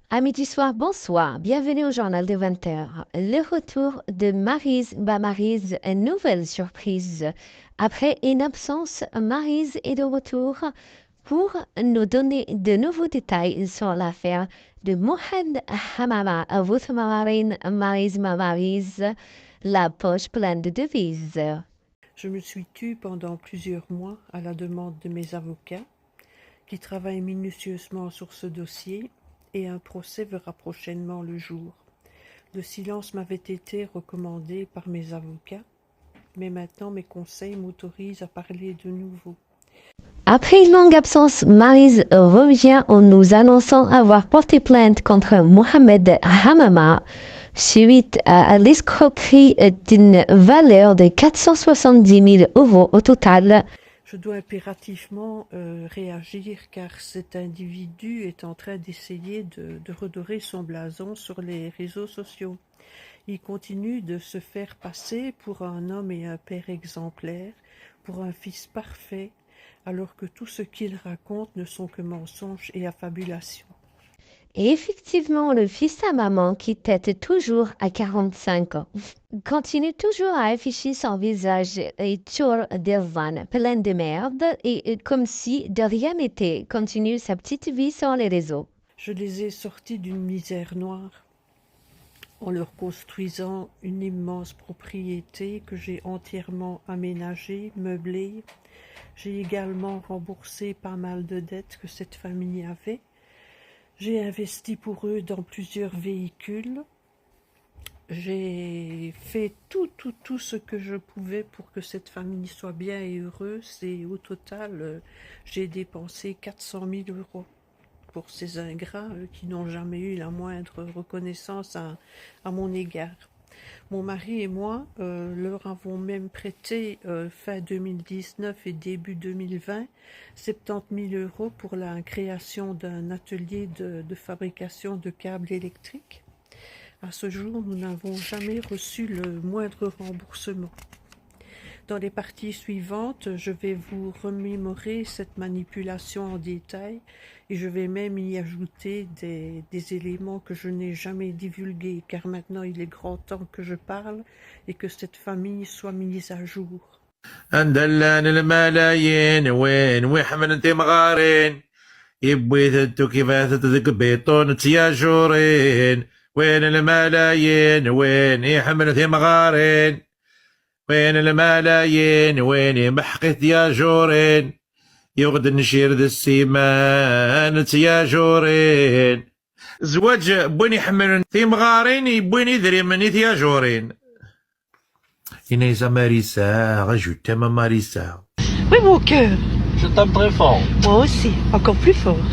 Amis du soir, bonsoir. Bienvenue au journal de 20 heures. Le retour de Maryse. Maryse, une nouvelle surprise. Après une absence, Maryse est de retour pour nous donner de nouveaux détails sur l'affaire de Mohamed Hamama, votre marraine Maryse, la poche pleine de devises. Je me suis tue pendant plusieurs mois à la demande de mes avocats, qui travaillent minutieusement sur ce dossier, et un procès verra prochainement le jour. Le silence m'avait été recommandé par mes avocats, mais maintenant mes conseils m'autorisent à parler de nouveau. Après une longue absence, Maryse revient en nous annonçant avoir porté plainte contre Mohamed Hamama suite à l'escroquerie d'une valeur de 470 000 € au total. Je dois impérativement réagir car cet individu est en train d'essayer de redorer son blason sur les réseaux sociaux. Il continue de se faire passer pour un homme et un père exemplaires, pour un fils parfait, alors que tout ce qu'il raconte ne sont que mensonges et affabulations. Et effectivement, le fils à maman, qui tête toujours à 45 ans, continue toujours à afficher son visage sur des vannes plein de merde et comme si de rien n'était, continue sa petite vie sur les réseaux. Je les ai sortis d'une misère noire en leur construisant une immense propriété que j'ai entièrement aménagée, meublée. J'ai également remboursé pas mal de dettes que cette famille avait. J'ai investi pour eux dans plusieurs véhicules. J'ai fait tout ce que je pouvais pour que cette famille soit bien et heureuse. Et au total, j'ai dépensé 400 000 € pour ces ingrats qui n'ont jamais eu la moindre reconnaissance à mon égard. Mon mari et moi leur avons même prêté fin 2019 et début 2020 70 000 € pour la création d'un atelier de fabrication de câbles électriques. À ce jour, nous n'avons jamais reçu le moindre remboursement. Dans les parties suivantes, je vais vous remémorer cette manipulation en détail et je vais même y ajouter des éléments que je n'ai jamais divulgués, car maintenant il est grand temps que je parle et que cette famille soit mise à jour. اندلان الملايين وين حمل انت مغارين يبوي ثدو كيف ثدك بيطون تياجورين وين الملايين وين يحمل انت مغارين وين الملايين وين محقي تياجورين يغد نشير ذا السيمان تياجورين زواج بوين يحمل ثي مغارين يبوين يدري من تياجورين Inesa Marissa, rajoute ma Marissa. Oui, mon cœur. Je t'aime très fort. Moi aussi, encore plus fort.